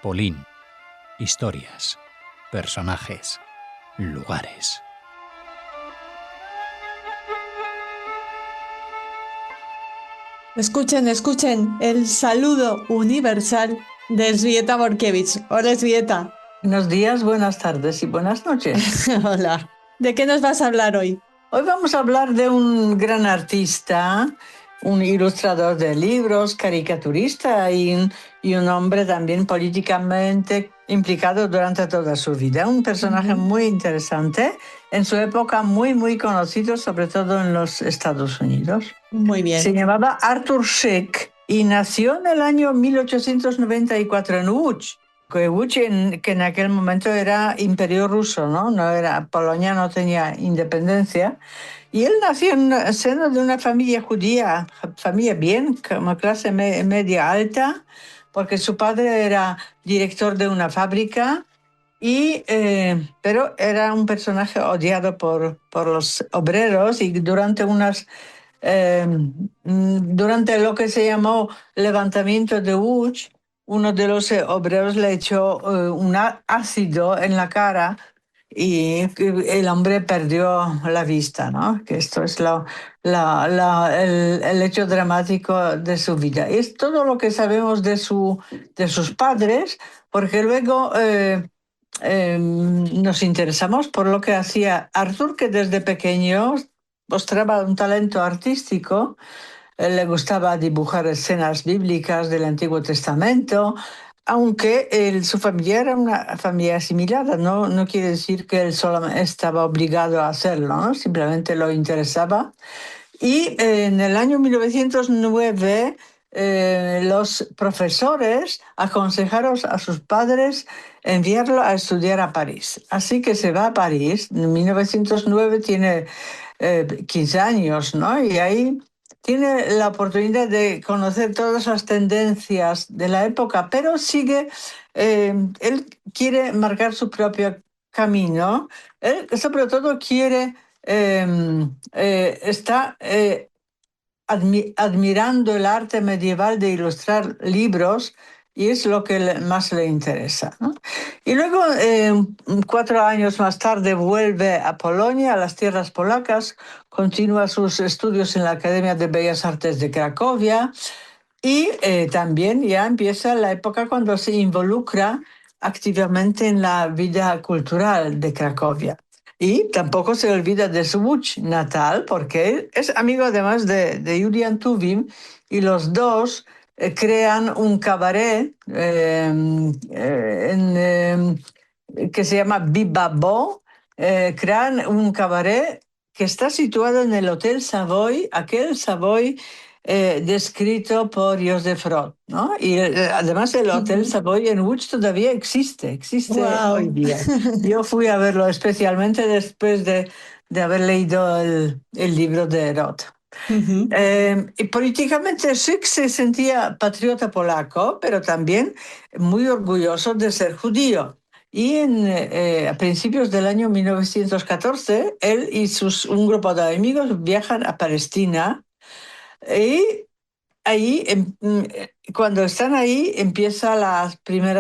Polín. Historias, personajes, lugares. Escuchen, escuchen el saludo universal de Elzbieta Borkiewicz. Hola, Elzbieta. Buenos días, buenas tardes y buenas noches. Hola. ¿De qué nos vas a hablar hoy? Hoy vamos a hablar de un gran artista, un ilustrador de libros, caricaturista y un hombre también políticamente implicado durante toda su vida. Un personaje muy interesante, en su época muy conocido, sobre todo en los Estados Unidos. Muy bien. Se llamaba Arthur Szyk y nació en el año 1894 en Łódź. Łódź, que en aquel momento era imperio ruso, ¿no? Polonia no tenía independencia. Y él nació en el seno de una familia judía, familia bien, como clase media alta, porque su padre era director de una fábrica, pero era un personaje odiado por los obreros y durante lo que se llamó levantamiento de Łódź, uno de los obreros le echó un ácido en la cara y el hombre perdió la vista, ¿no? Que esto es el hecho dramático de su vida. Es todo lo que sabemos de sus padres, porque luego nos interesamos por lo que hacía Arthur, que desde pequeño mostraba un talento artístico. Le gustaba dibujar escenas bíblicas del Antiguo Testamento, aunque su familia era una familia asimilada. No quiere decir que él solo estaba obligado a hacerlo, ¿no? Simplemente lo interesaba. Y en el año 1909 los profesores aconsejaron a sus padres enviarlo a estudiar a París. Así que se va a París. En 1909 tiene 15 años, ¿no? Y ahí tiene la oportunidad de conocer todas las tendencias de la época, pero él quiere marcar su propio camino. Él sobre todo está admirando el arte medieval de ilustrar libros y es lo que más le interesa, ¿no? Y luego, 4 años más tarde, vuelve a Polonia, a las tierras polacas, continúa sus estudios en la Academia de Bellas Artes de Cracovia y también ya empieza la época cuando se involucra activamente en la vida cultural de Cracovia. Y tampoco se olvida de su Łódź natal, porque él es amigo además de Julian Tuwim, y los dos crean un cabaret que se llama Bibabo. Crean un cabaret que está situado en el Hotel Savoy, aquel Savoy descrito por Joseph Roth, ¿no? Y además el Hotel Savoy en Łódź todavía existe Wow. hoy día. Yo fui a verlo especialmente después de haber leído el libro de Roth. Y políticamente Szyk se sentía patriota polaco, pero también muy orgulloso de ser judío. Y a principios del año 1914, él y un grupo de amigos viajan a Palestina y ahí, cuando están ahí, empieza la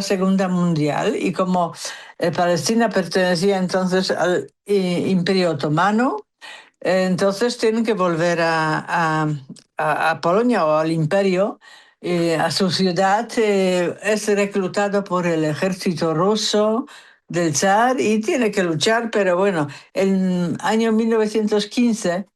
Segunda Mundial y como Palestina pertenecía entonces al Imperio Otomano, entonces tienen que volver a Polonia o al Imperio, a su ciudad. Es reclutado por el ejército ruso del zar y tiene que luchar, pero bueno, en el año 1915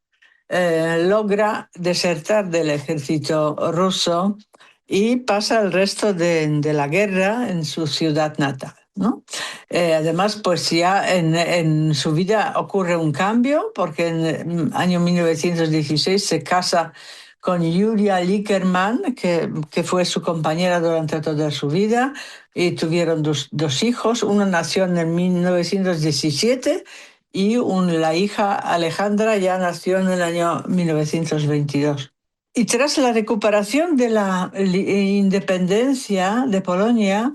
logra desertar del ejército ruso y pasa el resto de la guerra en su ciudad natal, ¿no? Además, pues ya en su vida ocurre un cambio, porque en el año 1916 se casa con Julia Likerman, que fue su compañera durante toda su vida, y tuvieron dos hijos. Uno nació en 1917 y la hija Alejandra ya nació en el año 1922. Y tras la recuperación de la independencia de Polonia,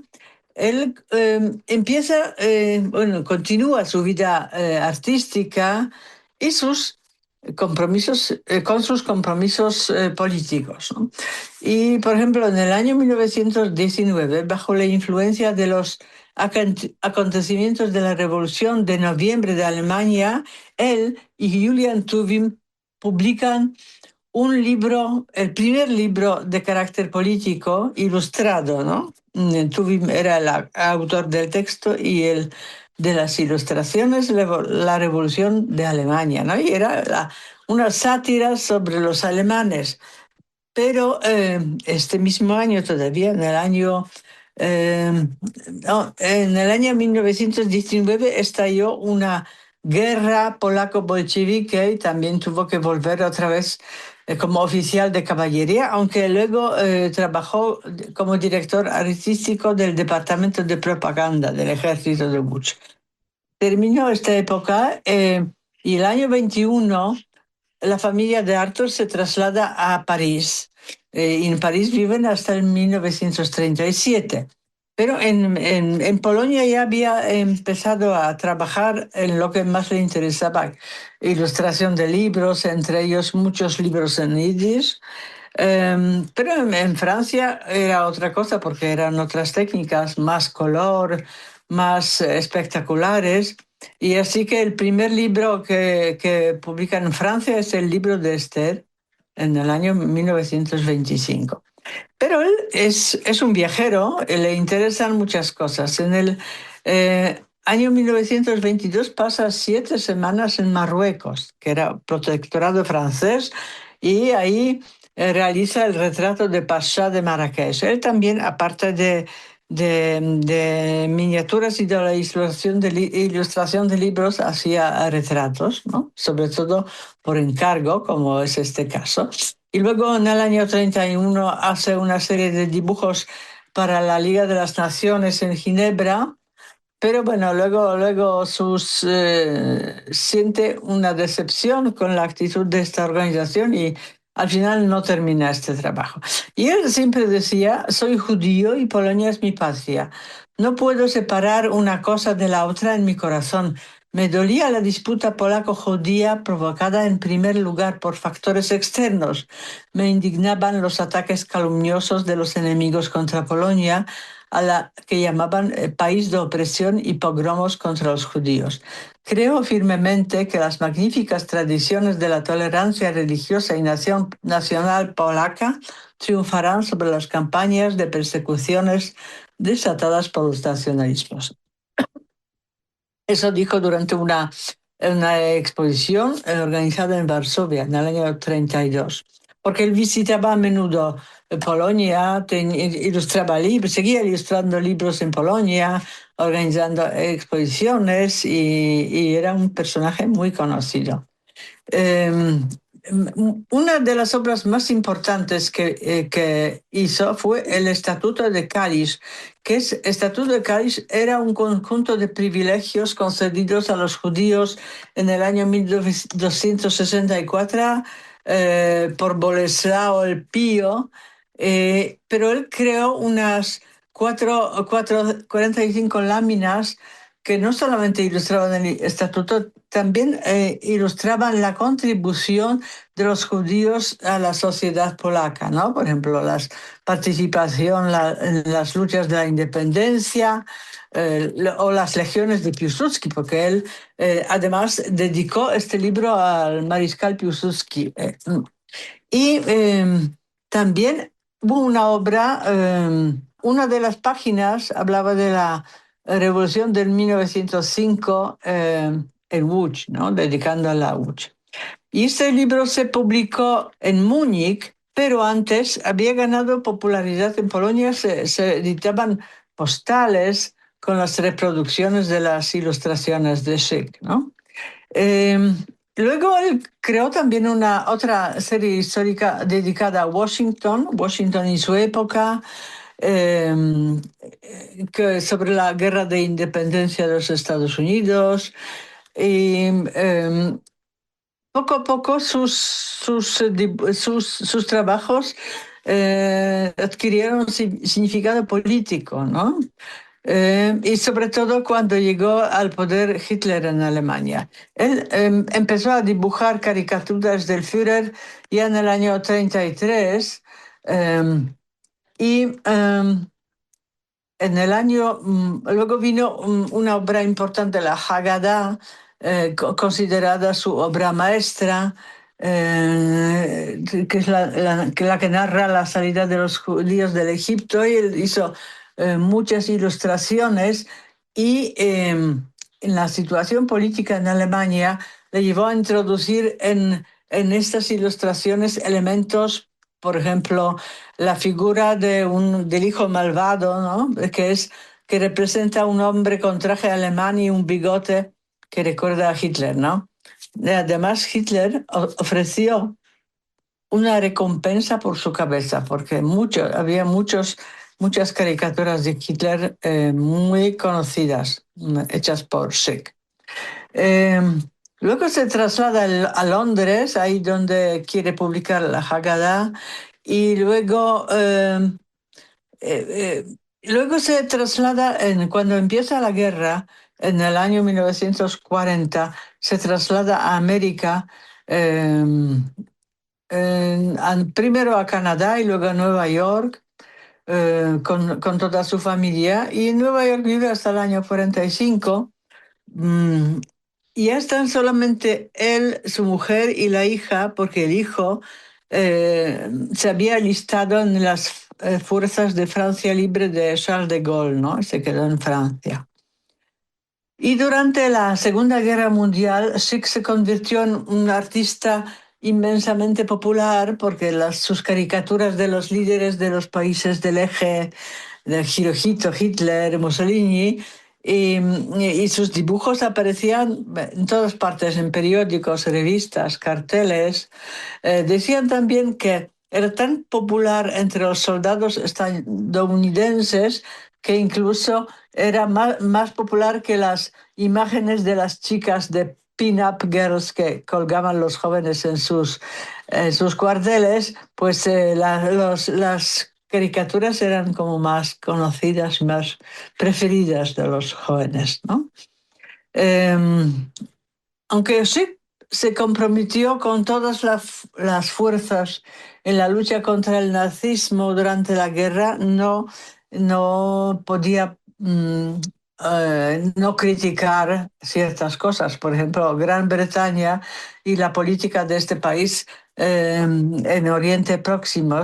él continúa su vida artística y sus con sus compromisos políticos, ¿no? Y, por ejemplo, en el año 1919, bajo la influencia de los acontecimientos de la Revolución de Noviembre de Alemania, él y Julian Tuvim publican un libro, el primer libro de carácter político ilustrado, ¿no? Tuvim era el autor del texto y el de las ilustraciones, la Revolución de Alemania, ¿no? Y era una sátira sobre los alemanes. Pero este mismo año todavía, eh, en el año 1919 estalló una guerra polaco-bolchevique y también tuvo que volver otra vez como oficial de caballería, aunque luego trabajó como director artístico del Departamento de Propaganda del Ejército de Buch. Terminó esta época y el año 21 la familia de Arthur se traslada a París. Y en París viven hasta el 1937. Pero en Polonia ya había empezado a trabajar en lo que más le interesaba, ilustración de libros, entre ellos muchos libros en yiddish. Pero en Francia era otra cosa porque eran otras técnicas, más color, más espectaculares. Y así que el primer libro que publican en Francia es el libro de Esther en el año 1925. Pero él es un viajero, le interesan muchas cosas. En el año 1922 pasa 7 semanas en Marruecos, que era protectorado francés, y ahí realiza el retrato de Pasha de Marrakech. Él también, aparte de miniaturas y de la ilustración de libros, hacía retratos, ¿no? Sobre todo por encargo, como es este caso. Y luego en el año 31 hace una serie de dibujos para la Liga de las Naciones en Ginebra, pero bueno, luego siente una decepción con la actitud de esta organización y al final no termina este trabajo. Y él siempre decía, soy judío y Polonia es mi patria. No puedo separar una cosa de la otra en mi corazón. Me dolía la disputa polaco-judía provocada en primer lugar por factores externos. Me indignaban los ataques calumniosos de los enemigos contra Polonia, a la que llamaban país de opresión y pogromos contra los judíos. Creo firmemente que las magníficas tradiciones de la tolerancia religiosa y nacional polaca triunfarán sobre las campañas de persecuciones desatadas por los nacionalismos. Eso dijo durante una exposición organizada en Varsovia en el año 32, porque él visitaba a menudo Polonia, ilustraba libros, seguía ilustrando libros en Polonia, organizando exposiciones y era un personaje muy conocido. Una de las obras más importantes que hizo fue el Estatuto de Cádiz, Estatuto de Cádiz era un conjunto de privilegios concedidos a los judíos en el año 1264 por Boleslao el Pío, pero él creó unas 45 láminas que no solamente ilustraban el estatuto, también ilustraban la contribución de los judíos a la sociedad polaca, ¿no? Por ejemplo, la participación en las luchas de la independencia o las legiones de Piłsudski, porque él además dedicó este libro al mariscal Piłsudski. Y también hubo una obra, una de las páginas hablaba de la Revolución del 1905 en Łódź, ¿no? Dedicando a la Łódź. Y este libro se publicó en Múnich, pero antes había ganado popularidad en Polonia, se editaban postales con las reproducciones de las ilustraciones de Szyk, ¿no? Luego él creó también otra serie histórica dedicada a Washington y su época, sobre la guerra de independencia de los Estados Unidos. Y poco a poco sus trabajos adquirieron significado político, ¿no? y sobre todo cuando llegó al poder Hitler en Alemania. Él empezó a dibujar caricaturas del Führer ya en el año 33 y en el año, luego vino una obra importante, la Haggadah, considerada su obra maestra, que es la que narra la salida de los judíos del Egipto, y él hizo muchas ilustraciones y en la situación política en Alemania le llevó a introducir en estas ilustraciones elementos, por ejemplo, la figura del hijo malvado, ¿no? Que representa a un hombre con traje alemán y un bigote que recuerda a Hitler, ¿no? Además, Hitler ofreció una recompensa por su cabeza, porque había muchas caricaturas de Hitler muy conocidas, hechas por Schick. Luego se traslada a Londres, ahí donde quiere publicar la Haggadah, y luego se traslada, cuando empieza la guerra, en el año 1940, se traslada a América, primero a Canadá y luego a Nueva York, con toda su familia, y en Nueva York vive hasta el año 45. Y ya están solamente él, su mujer y la hija, porque el hijo se había alistado en las fuerzas de Francia Libre de Charles de Gaulle, ¿no? Se quedó en Francia. Y durante la Segunda Guerra Mundial, Schick se convirtió en un artista inmensamente popular porque sus caricaturas de los líderes de los países del eje de Hirohito, Hitler, Mussolini, y sus dibujos aparecían en todas partes, en periódicos, revistas, carteles. Decían también que era tan popular entre los soldados estadounidenses que incluso era más popular que las imágenes de las chicas de pin-up girls que colgaban los jóvenes en sus cuarteles, pues las caricaturas eran como más conocidas, más preferidas de los jóvenes, ¿no? Aunque sí se comprometió con todas las fuerzas en la lucha contra el nazismo durante la guerra, no podía no criticar ciertas cosas. Por ejemplo, Gran Bretaña y la política de este país en Oriente Próximo,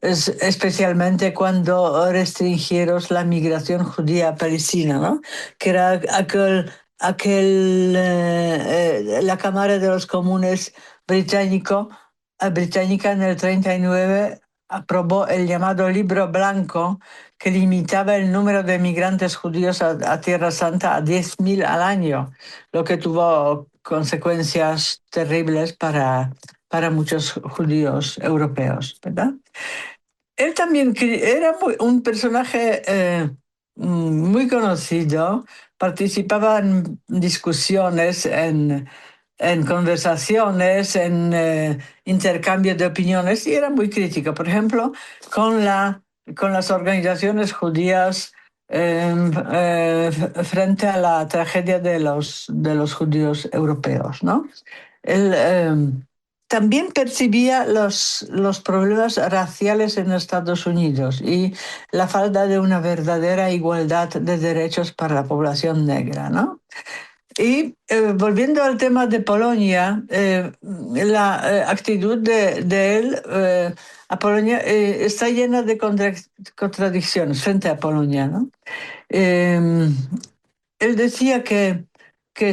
especialmente cuando restringieron la migración judía a Palestina, ¿no? Que era la Cámara de los Comunes británica en el 39 aprobó el llamado Libro Blanco, que limitaba el número de migrantes judíos a Tierra Santa a 10.000 al año, lo que tuvo consecuencias terribles para muchos judíos europeos, ¿verdad? Él también era un personaje muy conocido, participaba en discusiones, en conversaciones, en intercambio de opiniones y era muy crítico. Por ejemplo, con las organizaciones judías frente a la tragedia de los judíos europeos, ¿no? Él también percibía los problemas raciales en Estados Unidos y la falta de una verdadera igualdad de derechos para la población negra, ¿no? Y volviendo al tema de Polonia, la actitud de él a Polonia está llena de contradicciones frente a Polonia, ¿no? Él decía que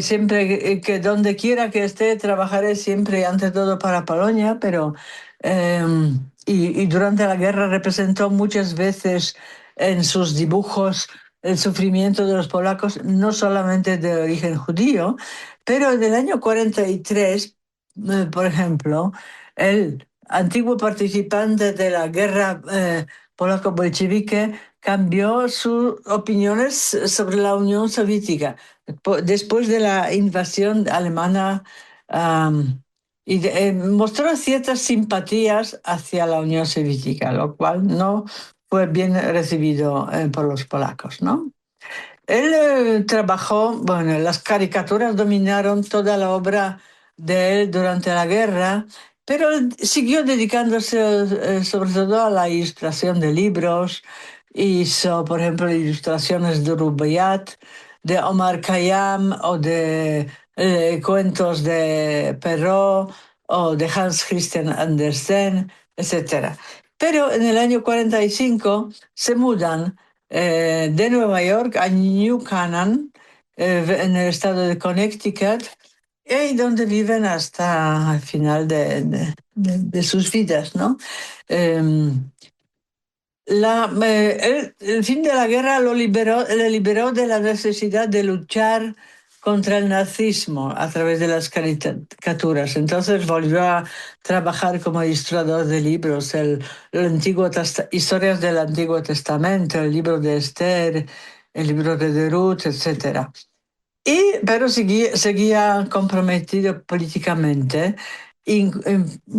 siempre, que donde quiera que esté, trabajaré siempre ante todo para Polonia, pero y durante la guerra representó muchas veces en sus dibujos el sufrimiento de los polacos, no solamente de origen judío, pero en el año 43, por ejemplo, el antiguo participante de la guerra polaco-bolchevique cambió sus opiniones sobre la Unión Soviética después de la invasión alemana y mostró ciertas simpatías hacia la Unión Soviética, lo cual no fue bien recibido por los polacos, ¿no? Él trabajó, bueno, las caricaturas dominaron toda la obra de él durante la guerra, pero él siguió dedicándose sobre todo a la ilustración de libros. Hizo, por ejemplo, ilustraciones de Rubaiyat, de Omar Khayyam o de cuentos de Perrault o de Hans Christian Andersen, etc. Pero en el año 45 se mudan de Nueva York a New Canaan, en el estado de Connecticut, y ahí donde viven hasta el final de sus vidas, ¿no? El fin de la guerra le liberó de la necesidad de luchar contra el nazismo a través de las caricaturas. Entonces volvió a trabajar como ilustrador de libros, historias del Antiguo Testamento, el libro de Esther, el libro de Ruth, etc. Pero seguía comprometido políticamente y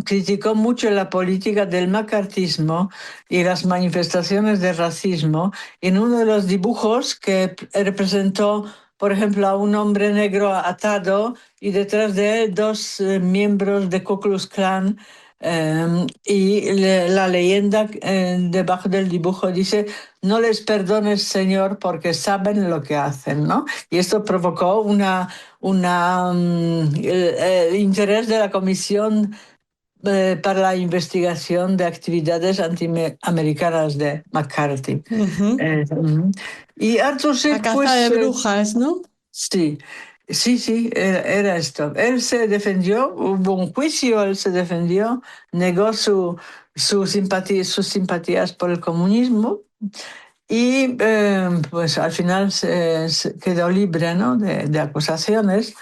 criticó mucho la política del macartismo y las manifestaciones de racismo. En uno de los dibujos que representó, por ejemplo, a un hombre negro atado y detrás de él dos miembros de Ku Klux Klan. La leyenda debajo del dibujo dice: no les perdones, Señor, porque saben lo que hacen, ¿no? Y esto provocó el interés de la Comisión para la investigación de actividades antiamericanas de McCarthy. Y Arthur Szyk, La caza de brujas, ¿no? Sí, sí, era esto. Él se defendió, hubo un juicio, él se defendió, negó sus simpatías por el comunismo y pues al final se quedó libre, ¿no? de acusaciones.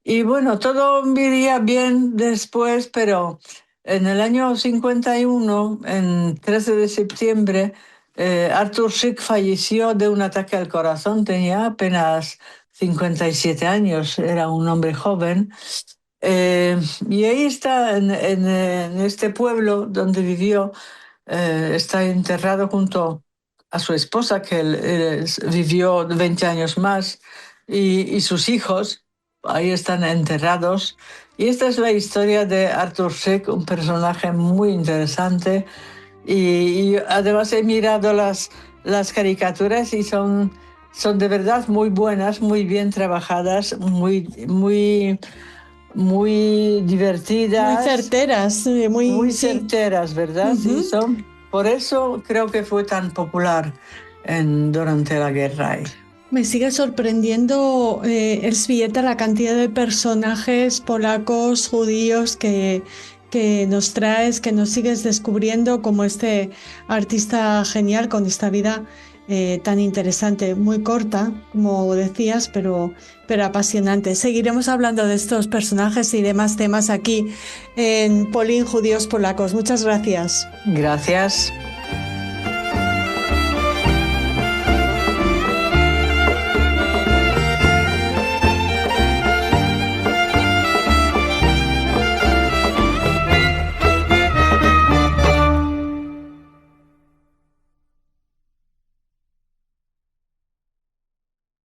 Y bueno, todo iría bien después, pero en el año 51, en 13 de septiembre, Arthur Szyk falleció de un ataque al corazón. Tenía apenas 57 años, era un hombre joven. Y ahí está, en este pueblo donde vivió, está enterrado junto a su esposa, que él vivió 20 años más, y sus hijos. Ahí están enterrados. Y esta es la historia de Arthur Szyk, un personaje muy interesante. Y además he mirado las caricaturas y son de verdad muy buenas, muy bien trabajadas, muy divertidas. Muy certeras, Muy sí. certeras, ¿verdad? Sí, por eso creo que fue tan popular durante la guerra. Me sigue sorprendiendo, Elzbieta, la cantidad de personajes polacos, judíos que nos traes, que nos sigues descubriendo, como este artista genial con esta vida tan interesante, muy corta, como decías, pero apasionante. Seguiremos hablando de estos personajes y demás temas aquí en Polín Judíos Polacos. Muchas gracias. Gracias.